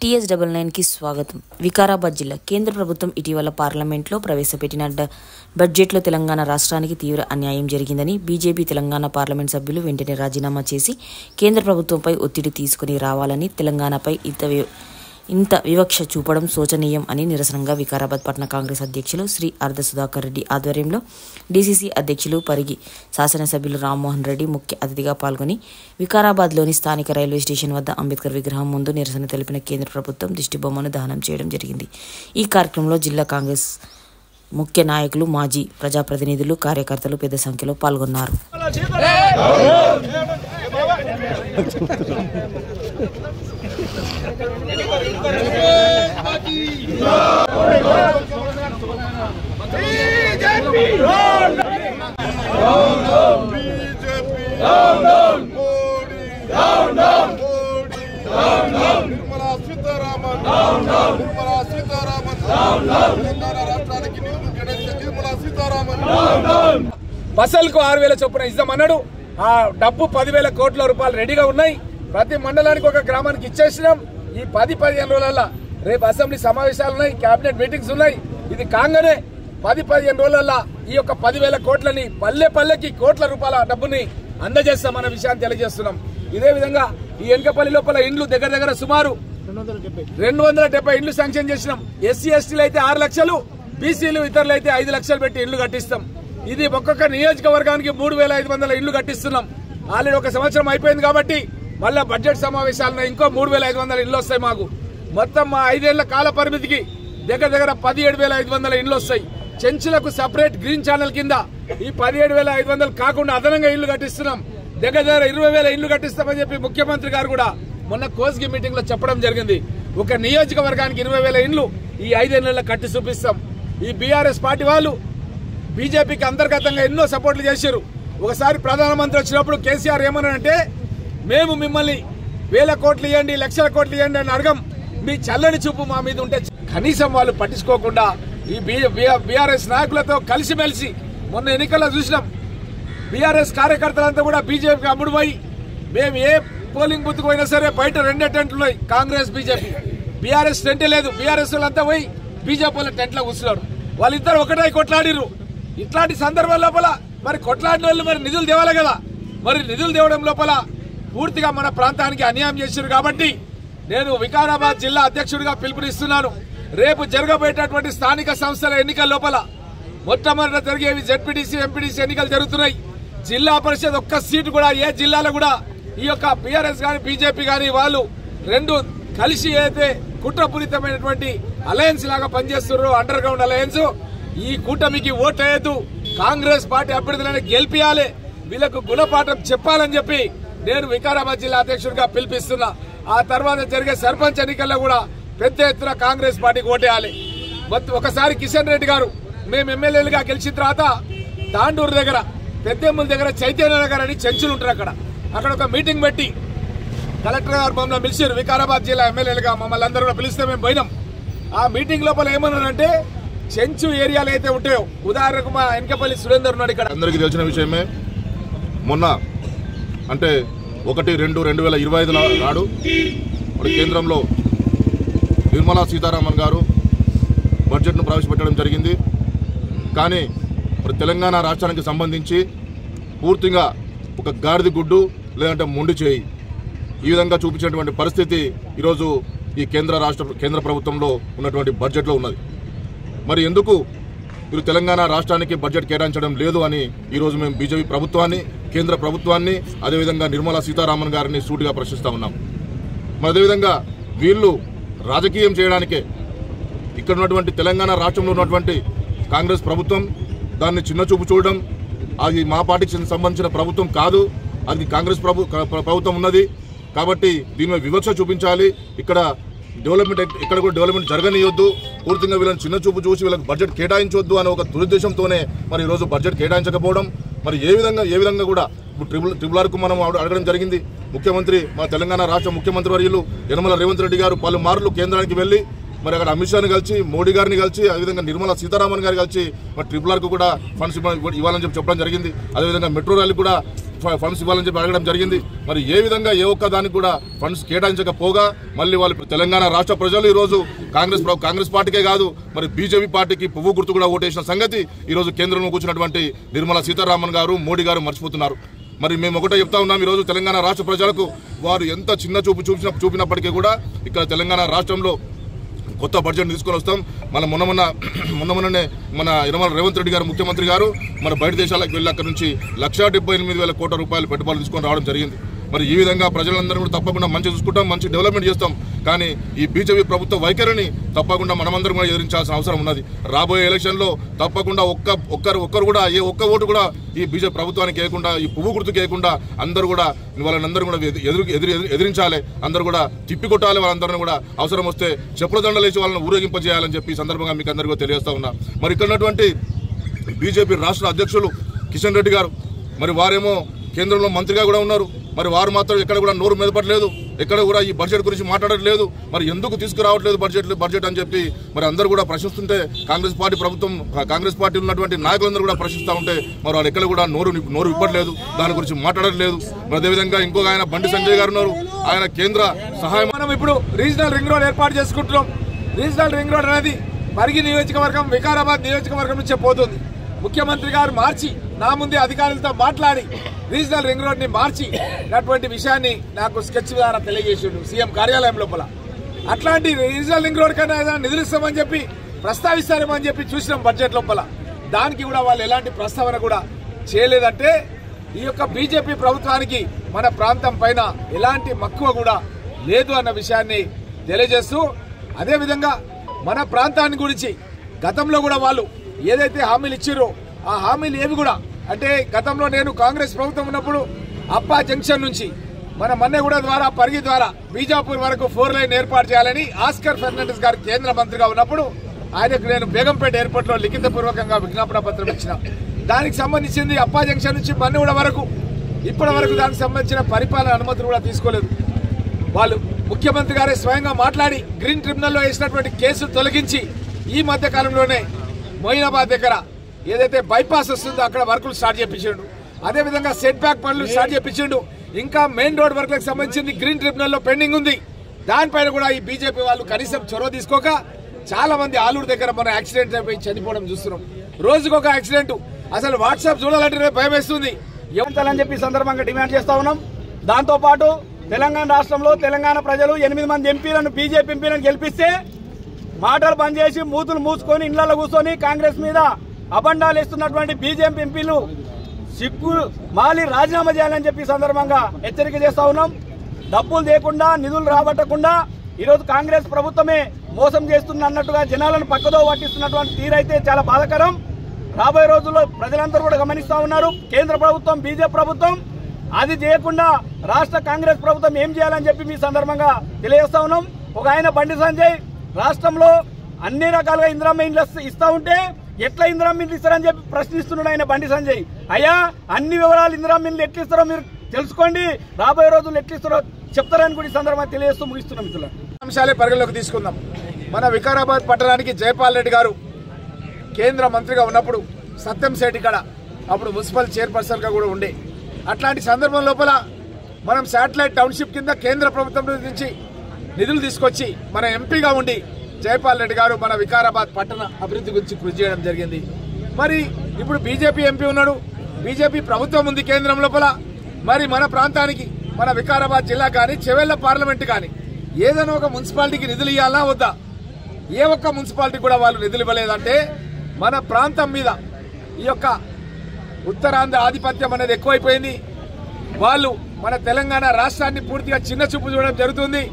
TS99కి స్వాగతం. వికారాబాద్ జిల్లా కేంద్ర ప్రభుత్వం ఇటీవల పార్లమెంట్లో ప్రవేశపెట్టిన బడ్జెట్లో తెలంగాణ రాష్ట్రానికి తీవ్ర అన్యాయం జరిగిందని బీజేపీ తెలంగాణ పార్లమెంట్ సభ్యులు వెంటనే రాజీనామా చేసి కేంద్ర ప్రభుత్వంపై ఒత్తిడి తీసుకుని రావాలని, తెలంగాణపై ఇంత వివక్ష చూపడం శోచనీయం అని నిరసనగా వికారాబాద్ పట్టణ కాంగ్రెస్ అధ్యక్షులు శ్రీ అర్ధ సుధాకర్ రెడ్డి ఆధ్వర్యంలో డీసీసీ అధ్యక్షులు పరిగి శాసనసభ్యులు రామ్మోహన్ రెడ్డి ముఖ్య అతిథిగా పాల్గొని వికారాబాద్లోని స్థానిక రైల్వే స్టేషన్ వద్ద అంబేద్కర్ విగ్రహం ముందు నిరసన తెలిపిన కేంద్ర ప్రభుత్వం దిష్టిబొమ్మను దహనం చేయడం జరిగింది. ఈ కార్యక్రమంలో జిల్లా కాంగ్రెస్ ముఖ్య నాయకులు, మాజీ ప్రజాప్రతినిధులు, కార్యకర్తలు పెద్ద సంఖ్యలో పాల్గొన్నారు. బస్సులకు 6,000 చొప్పున ఇద్దామన్నాడు. ఆ డబ్బు 10,000 కోట్ల రూపాయలు రెడీగా ఉన్నాయి. ప్రతి మండలానికి ఒక గ్రామానికి ఇచ్చేసినాం. ఈ 10-15 రోజులలో రేపు అసెంబ్లీ సమావేశాలు ఉన్నాయి, కేబినెట్ మీటింగ్స్ ఉన్నాయి. ఇది కాగానే 10-15 రోజులలో ఈ యొక్క 10,000 కోట్లని పల్లెకి కోట్ల రూపాయల డబ్బుని అందజేస్తామన్న విషయాన్ని తెలియజేస్తున్నాం. ఇదే విధంగా ఈ ఎన్కపల్లి లోపల ఇండ్లు దగ్గర సుమారు 270 ఇండ్లు శాంక్షన్ చేసినాం. ఎస్సీ ఎస్టీలు అయితే 6 లక్షలు, బీసీలు ఇతరులు అయితే 5 లక్షలు పెట్టి ఇండ్లు కట్టిస్తాం. ఇది ఒక్కొక్క నియోజకవర్గానికి 3,500 ఇండ్లు కట్టిస్తున్నాం. ఆల్రెడీ 1 సంవత్సరం అయిపోయింది కాబట్టి మళ్ళా బడ్జెట్ సమావేశాలను ఇంకో 3,500 ఇండ్లు వస్తాయి. మాకు మొత్తం మా 5 ఏళ్ల కాల పరిమితికి దగ్గర 17,500 ఇండ్లు వస్తాయి. చెంచులకు సపరేట్ గ్రీన్ ఛానల్ కింద ఈ 17,500 కాకుండా అదనంగా ఇళ్లు కట్టిస్తున్నాం. దగ్గర 20,000 ఇండ్లు కట్టిస్తామని చెప్పి ముఖ్యమంత్రి గారు కూడా మొన్న కోస్గి మీటింగ్ లో చెప్పడం జరిగింది. ఒక నియోజకవర్గానికి 20,000 ఇండ్లు ఈ 5 ఏళ్లలో కట్టి చూపిస్తాం. ఈ బీఆర్ఎస్ పార్టీ వాళ్ళు బీజేపీకి అంతర్గతంగా ఎన్నో సపోర్ట్లు చేశారు. ఒకసారి ప్రధానమంత్రి వచ్చినప్పుడు కేసీఆర్ ఏమన్నారంటే, మేము మిమ్మల్ని 1,000 కోట్లు ఇవ్వండి, లక్షల కోట్లు ఇవ్వండి అని అడగం, మీ చల్లని చూపు మా మీద ఉంటే కనీసం వాళ్ళు పట్టించుకోకుండా ఈ బీఆర్ఎస్ నాయకులతో కలిసిమెలిసి మొన్న ఎన్నికల్లో చూసినాం. బీఆర్ఎస్ కార్యకర్తలంతా కూడా బీజేపీకి అమ్ముడుపోయి, మేము ఏ పోలింగ్ బూత్కు పోయినా సరే బయట 2 టెంట్లు ఉన్నాయి, కాంగ్రెస్ బీజేపీ. బీఆర్ఎస్ టెంటే లేదు, బీఆర్ఎస్ వాళ్ళంతా పోయి బీజేపీ వాళ్ళ టెంట్లో కూర్చున్నారు. వాళ్ళిద్దరు ఒకటే కొట్లాడిరు. ఇట్లాంటి సందర్భం లోపల మరి కొట్లాడిన వాళ్ళు మరి నిధులు తేవాలి కదా. మరి నిధులు తేవడం లోపల పూర్తిగా మన ప్రాంతానికి అన్యాయం చేశారు. కాబట్టి నేను వికారాబాద్ జిల్లా అధ్యక్షుడిగా పిలుపునిస్తున్నాను. రేపు జరగబోయేటటువంటి స్థానిక సంస్థల ఎన్నికల లోపల మొట్టమొదట జరిగేవి జెడ్పీటీసీ, ఎంపీటీసీ ఎన్నికలు జరుగుతున్నాయి. జిల్లా పరిషత్ ఒక్క సీటు కూడా ఏ జిల్లాలో కూడా ఈ యొక్క బీఆర్ఎస్ గాని బీజేపీ గాని వాళ్ళు 2 కలిసి అయితే కుట్రపూరితమైనటువంటి అలయన్స్ లాగా పనిచేస్తున్నారో, అండర్ గ్రౌండ్ అలయన్స్, ఈ కూటమికి ఓటేయద్దు, కాంగ్రెస్ పార్టీ అభ్యర్థులను గెలిపియాలి, వీళ్లకు గుణపాఠం చెప్పాలని చెప్పి నేను వికారాబాద్ జిల్లా అధ్యక్షుడిగా పిలిపిస్తున్నా. ఆ తర్వాత జరిగే సర్పంచ్ ఎన్నికల్లో కూడా పెద్ద ఎత్తున కాంగ్రెస్ పార్టీకి ఓటేయాలి. ఒకసారి కిషన్ రెడ్డి గారు మేము ఎమ్మెల్యేలుగా గెలిచిన తర్వాత తాండూరు దగ్గర, పెద్దెమ్మల దగ్గర చైతన్య నగర్ అని చెంచులు ఉంటారు, అక్కడ ఒక మీటింగ్ పెట్టి కలెక్టర్ గారు మమ్మల్ని పిలిచారు. వికారాబాద్ జిల్లా ఎమ్మెల్యేలుగా మమ్మల్ని అందరూ కూడా పిలిస్తే మేము పోయినాం. ఆ మీటింగ్ లోపల ఏమన్నారంటే, చెంచు ఏరియాలు అయితే ఉంటాయో, ఉదాహరణకు మా ఎన్కపల్లి సురేందర్ ఉన్నాడు ఇక్కడ, అందరికీ తెలిసిన విషయమే. మొన్న అంటే 1-2-2025 నాడు మరి కేంద్రంలో నిర్మలా సీతారామన్ గారు బడ్జెట్ను ప్రవేశపెట్టడం జరిగింది. కానీ మరి తెలంగాణ రాష్ట్రానికి సంబంధించి పూర్తిగా ఒక గాడిద గుడ్డు లేదంటే మొండి చేయి ఈ విధంగా చూపించినటువంటి పరిస్థితి ఈరోజు ఈ కేంద్ర ప్రభుత్వంలో ఉన్నటువంటి బడ్జెట్లో ఉన్నది. మరి ఎందుకు వీరు తెలంగాణ రాష్ట్రానికి బడ్జెట్ కేటాయించడం లేదు అని ఈరోజు మేము బీజేపీ ప్రభుత్వాన్ని, కేంద్ర ప్రభుత్వాన్ని, అదేవిధంగా నిర్మలా సీతారామన్ గారిని సూటిగా ప్రశ్నిస్తూ ఉన్నాం. మరి అదేవిధంగా వీళ్ళు రాజకీయం చేయడానికే ఇక్కడ ఉన్నటువంటి తెలంగాణ రాష్ట్రంలో ఉన్నటువంటి కాంగ్రెస్ ప్రభుత్వం దాన్ని చిన్నచూపు చూడడం, అది మా పార్టీకి సంబంధించిన ప్రభుత్వం కాదు, అది కాంగ్రెస్ ప్రభుత్వం ఉన్నది కాబట్టి దీని మీద వివక్ష చూపించాలి, ఇక్కడ కూడా డెవలప్మెంట్ జరగనియొద్దు, పూర్తిగా వీళ్ళని చిన్న చూపు చూసి వీళ్ళకి బడ్జెట్ కేటాయించొద్దు అనే ఒక దురుద్దేశంతోనే మరి ఈరోజు బడ్జెట్ కేటాయించకపోవడం. మరి ఏ విధంగా కూడా ఇప్పుడు ట్రిపుల్ ఆర్కు మనం అడగడం జరిగింది. ముఖ్యమంత్రి, మా తెలంగాణ రాష్ట్ర ముఖ్యమంత్రి వర్యులు యనమల రేవంత్ రెడ్డి గారు పలుమార్లు కేంద్రానికి వెళ్లి మరి అక్కడ అమిత్ షాని కలిసి, మోడీ గారిని కలిసి, అదేవిధంగా నిర్మలా సీతారామన్ గారు కలిసి మరి ట్రిపుల్ ఆర్కు కూడా ఫండ్స్ ఇవ్వాలని చెప్పడం జరిగింది. అదేవిధంగా మెట్రో రైలు కూడా ఫండ్స్ ఇవ్వాలని చెప్పి అడగడం జరిగింది. మరి ఏ విధంగా ఏ ఒక్క దానికి కూడా ఫండ్స్ కేటాయించకపోగా మళ్ళీ వాళ్ళు తెలంగాణ రాష్ట్ర ప్రజలు ఈ రోజు కాంగ్రెస్ పార్టీకే కాదు మరి బీజేపీ పార్టీకి పువ్వు గుర్తు కూడా ఓటేసిన సంగతి ఈ రోజు కేంద్రంలో కూర్చున్నటువంటి నిర్మలా సీతారామన్ గారు, మోడీ గారు మర్చిపోతున్నారు. మరి మేము ఒకటే చెప్తా ఉన్నాం, ఈ రోజు తెలంగాణ రాష్ట్ర ప్రజలకు వారు ఎంత చిన్న చూపు చూపినప్పటికీ కూడా ఇక్కడ తెలంగాణ రాష్ట్రంలో కొత్త బడ్జెట్ తీసుకొని వస్తాం. మొన్ననే మన యనమల రేవంత్ రెడ్డి గారు ముఖ్యమంత్రి గారు మన బయట దేశాలకు వెళ్ళి అక్కడ నుంచి 1,78,000 కోట్ల రూపాయలు పెట్టుబడులు తీసుకొని రావడం జరిగింది. మరి ఈ విధంగా ప్రజలందరూ కూడా తప్పకుండా మంచి చూసుకుంటాం, మంచి డెవలప్మెంట్ చేస్తాం. కానీ ఈ బీజేపీ ప్రభుత్వ వైఖరిని తప్పకుండా మనమందరం కూడా ఎదిరించాల్సిన అవసరం ఉన్నది. రాబోయే ఎలక్షన్లో తప్పకుండా ఒక్కరు కూడా ఏ ఒక్క ఓటు కూడా ఈ బీజేపీ ప్రభుత్వానికి వేయకుండా, ఈ పువ్వు గుర్తుకు వేయకుండా అందరూ కూడా వాళ్ళందరూ కూడా ఎదిరించాలి, అందరూ కూడా తిప్పికొట్టాలి. వాళ్ళందరినీ కూడా అవసరం వస్తే చెప్పుల దండలేసి వాళ్ళని ఊరేగింపజేయాలని చెప్పి ఈ సందర్భంగా మీకు అందరికీ తెలియజేస్తా ఉన్నా. మరి ఇక్కడ ఉన్నటువంటి బీజేపీ రాష్ట్ర అధ్యక్షులు కిషన్ రెడ్డి గారు మరి వారేమో కేంద్రంలో మంత్రిగా కూడా ఉన్నారు. మరి వారు మాత్రం ఎక్కడ కూడా నోరు మెదపట్లేదు, ఎక్కడ కూడా ఈ బడ్జెట్ గురించి మాట్లాడట్లేదు. మరి ఎందుకు తీసుకురావట్లేదు బడ్జెట్ అని చెప్పి మరి అందరూ కూడా ప్రశ్నిస్తుంటే కాంగ్రెస్ పార్టీ ఉన్నటువంటి నాయకులందరూ కూడా ప్రశ్నిస్తూ ఉంటే మరి వాళ్ళు ఎక్కడ కూడా నోరు ఇవ్వట్లేదు, దాని గురించి మాట్లాడట్లేదు. మరి అదేవిధంగా ఇంకొక ఆయన బండి సంజయ్ గారు ఉన్నారు, ఆయన కేంద్ర సహాయం. మనం ఇప్పుడు రీజనల్ రింగ్ రోడ్ ఏర్పాటు చేసుకుంటున్నాం. రీజనల్ రింగ్ రోడ్ అనేది పరిగి నియోజకవర్గం, వికారాబాద్ నియోజకవర్గం నుంచే పోతుంది. ముఖ్యమంత్రి గారు మార్చి నా ముందే అధికారులతో మాట్లాడి రీజనల్ రింగ్ రోడ్ ని మార్చినటువంటి విషయాన్ని నాకు స్కెచ్ ద్వారా తెలియజేసిండు సీఎం కార్యాలయం లోపల. అట్లాంటి రీజనల్ రింగ్ రోడ్ కన్నా నిధులు ఇస్తామని చెప్పి ప్రస్తావిస్తారేమని చెప్పి చూసినాం బడ్జెట్ లోపల. దానికి కూడా వాళ్ళు ఎలాంటి ప్రస్తావన కూడా చేయలేదంటే ఈ యొక్క బీజేపీ ప్రభుత్వానికి మన ప్రాంతం పైన ఎలాంటి మక్కువ కూడా లేదు అన్న విషయాన్ని తెలియజేస్తూ, అదేవిధంగా మన ప్రాంతాన్ని గురించి గతంలో కూడా వాళ్ళు ఏదైతే హామీలు ఇచ్చారో ఆ హామీలు ఏవి కూడా అంటే గతంలో నేను కాంగ్రెస్ ప్రభుత్వం ఉన్నప్పుడు అప్పా జంక్షన్ నుంచి మన మన్నెగూడ ద్వారా పరిగి ద్వారా బీజాపూర్ వరకు 4 లైన్ ఏర్పాటు చేయాలని ఆస్కర్ ఫెర్నాండెస్ గారు కేంద్ర మంత్రిగా ఉన్నప్పుడు ఆయనకు నేను బేగంపేట ఎయిర్పోర్ట్ లో లిఖితపూర్వకంగా విజ్ఞాపన పత్రం ఇచ్చిన. దానికి సంబంధించింది అప్పా జంక్షన్ నుంచి మన్నెగూడ వరకు ఇప్పటి వరకు దానికి సంబంధించిన పరిపాలన అనుమతులు కూడా తీసుకోలేదు. వాళ్ళు ముఖ్యమంత్రి గారే స్వయంగా మాట్లాడి గ్రీన్ ట్రిబ్యునల్లో వేసినటువంటి కేసులు తొలగించి ఈ మధ్య కాలంలోనే మొయినాబాద్ దగ్గర ఏదైతే బైపాస్ వస్తుందో అక్కడ వర్కులు స్టార్ట్ చేయించిండు. అదేవిధంగా సెట్ బ్యాక్ పనులు స్టార్ట్ చేయించిండు. ఇంకా మెయిన్ రోడ్ వర్క్లకు సంబంధించింది గ్రీన్ ట్రిబ్యునల్లో పెండింగ్ ఉంది. దానిపైన కూడా ఈ బీజేపీ వాళ్ళు కనీసం చొరవ తీసుకోక చాలా మంది ఆలూరు దగ్గర మన యాక్సిడెంట్ అయిపోయి చనిపోవడం చూస్తున్నాం. రోజుకొక యాక్సిడెంట్. అసలు వాట్సాప్ చూడాలంటే భయం వేస్తుంది. ఏమంటాలని చెప్పి సందర్భంగా డిమాండ్ చేస్తా ఉన్నాం. దాంతో పాటు తెలంగాణ రాష్ట్రంలో తెలంగాణ ప్రజలు 8 మంది ఎంపీలను బీజేపీ ఎంపీలను గెలిపిస్తే మాటలు బంద్ చేసి మూతులు మూసుకొని ఇళ్లలో కూర్చొని కాంగ్రెస్ మీద అబండాలు ఇస్తున్నటువంటి బీజేపీ ఎంపీలు సిగ్గు మాలి రాజీనామా చేయాలని చెప్పి సందర్భంగా హెచ్చరిక చేస్తా ఉన్నాం. డబ్బులు లేకుండా నిధులు రాబట్టకుండా ఈరోజు కాంగ్రెస్ ప్రభుత్వమే మోసం చేస్తున్నట్టుగా జనాలను పక్కదో పట్టిస్తున్నటువంటి తీరైతే చాలా బాధాకరం. రాబోయే రోజుల్లో ప్రజలందరూ కూడా గమనిస్తా ఉన్నారు. కేంద్ర ప్రభుత్వం బీజేపీ ప్రభుత్వం అది చేయకుండా రాష్ట్ర కాంగ్రెస్ ప్రభుత్వం ఏం చేయాలని చెప్పి మీ సందర్భంగా తెలియజేస్తా ఉన్నాం. ఒక ఆయన బండి సంజయ్ రాష్ట్రంలో అన్ని రకాలుగా ఇందిరమ్మ ఇండ్లు ఇస్తా ఉంటే ఎట్లా ఇందిరమ్మ ఇండ్లు ఇస్తారని చెప్పి ప్రశ్నిస్తున్నాడు ఆయన బండి సంజయ్. అయ్యా అన్ని వివరాలు ఇందిరమ్మ ఇండ్లు ఎట్లా ఇస్తారో మీరు తెలుసుకోండి, రాబోయే రోజులు ఎట్లా ఇస్తారో చెప్తారని కూడా ఈ సందర్భంగా తెలియజేస్తూ ముగిస్తున్నాం. మిత్రులు అంశాలే పరిగణలోకి తీసుకుందాం. మన వికారాబాద్ పట్టణానికి జయపాల్ రెడ్డి గారు కేంద్ర మంత్రిగా ఉన్నప్పుడు సత్యం శెట్టి కాడ అప్పుడు మున్సిపల్ చైర్పర్సన్ గా కూడా ఉండే. అట్లాంటి సందర్భం లోపల మనం శాటిలైట్ టౌన్షిప్ కింద కేంద్ర ప్రభుత్వం నుంచి నిధులు తీసుకొచ్చి మన ఎంపీగా ఉండి జయపాల్ రెడ్డి గారు మన వికారాబాద్ పట్టణ అభివృద్ధి గురించి కృషి చేయడం జరిగింది. మరి ఇప్పుడు బీజేపీ ఎంపీ ఉన్నాడు, బీజేపీ ప్రభుత్వం ఉంది కేంద్రం లోపల. మరి మన ప్రాంతానికి మన వికారాబాద్ జిల్లా కానీ చెవెళ్ల పార్లమెంట్ కానీ ఏదైనా ఒక మున్సిపాలిటీకి నిధులు ఇవ్వాలా వద్దా? ఏ ఒక్క మున్సిపాలిటీ కూడా వాళ్ళు నిధులు ఇవ్వలేదంటే మన ప్రాంతం మీద ఈ యొక్క ఉత్తరాంధ్ర ఆధిపత్యం అనేది ఎక్కువైపోయింది. వాళ్ళు మన తెలంగాణ రాష్ట్రాన్ని పూర్తిగా చిన్న చూపు చూడడం జరుగుతుంది.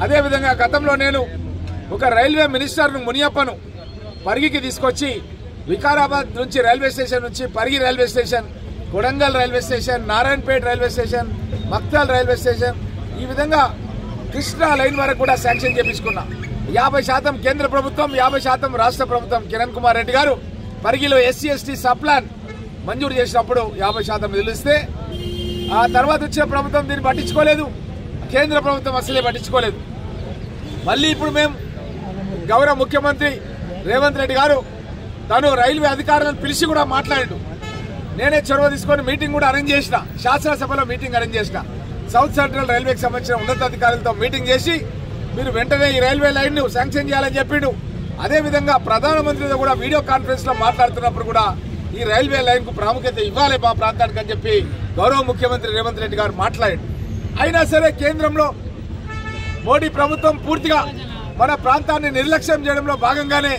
అదేవిధంగా గతంలో నేను ఒక రైల్వే మినిస్టర్ను మునియప్పను పరిగికి తీసుకొచ్చి వికారాబాద్ నుంచి రైల్వే స్టేషన్ నుంచి Parigi railway station, Kodangal railway station, Narayanpet railway station, Makthal railway station, ఈ విధంగా కృష్ణా లైన్ వరకు కూడా శాంక్షన్ చేపించుకున్నా. 50% కేంద్ర ప్రభుత్వం, 50% రాష్ట్ర ప్రభుత్వం. కిరణ్ కుమార్ రెడ్డి గారు పరిగిలో SC ST సబ్ ప్లాన్ మంజూరు చేసినప్పుడు 50% నిధులు ఇస్తే ఆ తర్వాత వచ్చిన ప్రభుత్వం దీన్ని పట్టించుకోలేదు, కేంద్ర ప్రభుత్వం అసలే పట్టించుకోలేదు. మళ్ళీ ఇప్పుడు మేము గౌరవ ముఖ్యమంత్రి రేవంత్ రెడ్డి గారు తను రైల్వే అధికారులను పిలిచి కూడా మాట్లాడాడు. నేనే చొరవ తీసుకొని మీటింగ్ కూడా అరేంజ్ చేసిన, శాసనసభలో మీటింగ్ అరేంజ్ చేసిన. సౌత్ సెంట్రల్ రైల్వేకి సంబంధించిన ఉన్నతాధికారులతో మీటింగ్ చేసి మీరు వెంటనే ఈ రైల్వే లైన్ ను శాంక్షన్ చేయాలని చెప్పిండు. అదేవిధంగా ప్రధానమంత్రితో కూడా వీడియో కాన్ఫరెన్స్ లో మాట్లాడుతున్నప్పుడు కూడా ఈ రైల్వే లైన్ కు ప్రాముఖ్యత ఇవ్వాలి మా ప్రాంతానికి అని చెప్పి గౌరవ ముఖ్యమంత్రి రేవంత్ రెడ్డి గారు మాట్లాడారు. అయినా సరే కేంద్రంలో మోడీ ప్రభుత్వం పూర్తిగా మన ప్రాంతాన్ని నిర్లక్ష్యం చేయడంలో భాగంగానే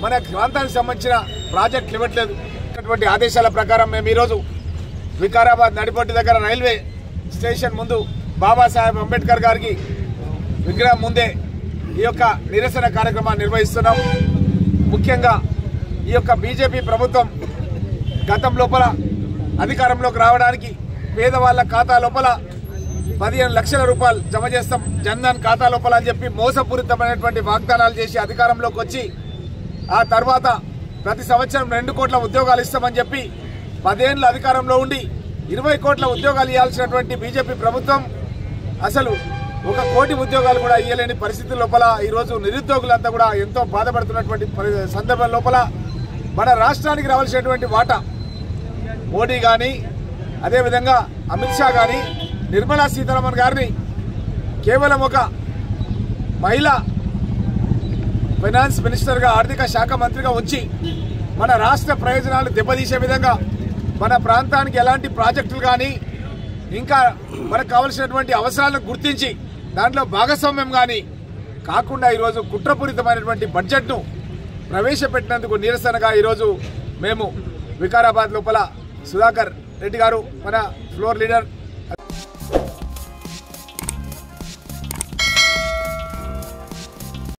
మన ప్రాంతానికి సంబంధించిన ప్రాజెక్టులు ఇవ్వట్లేదు. అటువంటి ఆదేశాల ప్రకారం మేము ఈరోజు వికారాబాద్ నడిపొట్టి దగ్గర రైల్వే స్టేషన్ ముందు బాబాసాహెబ్ అంబేద్కర్ గారికి విగ్రహం ముందే ఈ యొక్క నిరసన కార్యక్రమాన్ని నిర్వహిస్తున్నాం. ముఖ్యంగా ఈ యొక్క బీజేపీ ప్రభుత్వం గతం లోపల అధికారంలోకి రావడానికి పేదవాళ్ల ఖాతా లోపల 15 లక్షల రూపాయలు జమ చేస్తాం జన్ధన్ ఖాతా లోపల అని చెప్పి మోసపూరితమైనటువంటి వాగ్దానాలు చేసి అధికారంలోకి వచ్చి ఆ తర్వాత ప్రతి సంవత్సరం 2 కోట్ల ఉద్యోగాలు ఇస్తామని చెప్పి 10 ఏళ్ల అధికారంలో ఉండి 20 కోట్ల ఉద్యోగాలు ఇవ్వాల్సినటువంటి బీజేపీ ప్రభుత్వం అసలు 1 కోటి ఉద్యోగాలు కూడా ఇవ్వలేని పరిస్థితి లోపల ఈరోజు నిరుద్యోగులంతా కూడా ఎంతో బాధపడుతున్నటువంటి సందర్భం లోపల మన రాష్ట్రానికి రావాల్సినటువంటి వాటా మోడీ కానీ అదేవిధంగా అమిత్ షా కానీ నిర్మలా సీతారామన్ గారిని కేవలం ఒక మహిళా ఫైనాన్స్ మినిస్టర్గా ఆర్థిక శాఖ మంత్రిగా ఉంచి మన రాష్ట్ర ప్రయోజనాలు దెబ్బతీసే విధంగా మన ప్రాంతానికి ఎలాంటి ప్రాజెక్టులు కానీ ఇంకా మనకు కావలసినటువంటి అవసరాలను గుర్తించి దాంట్లో భాగస్వామ్యం కానీ కాకుండా ఈరోజు కుట్రపూరితమైనటువంటి బడ్జెట్ను ప్రవేశపెట్టినందుకు నిరసనగా ఈరోజు మేము వికారాబాద్ లోపల సుధాకర్ రెడ్డి గారు మన ఫ్లోర్ లీడర్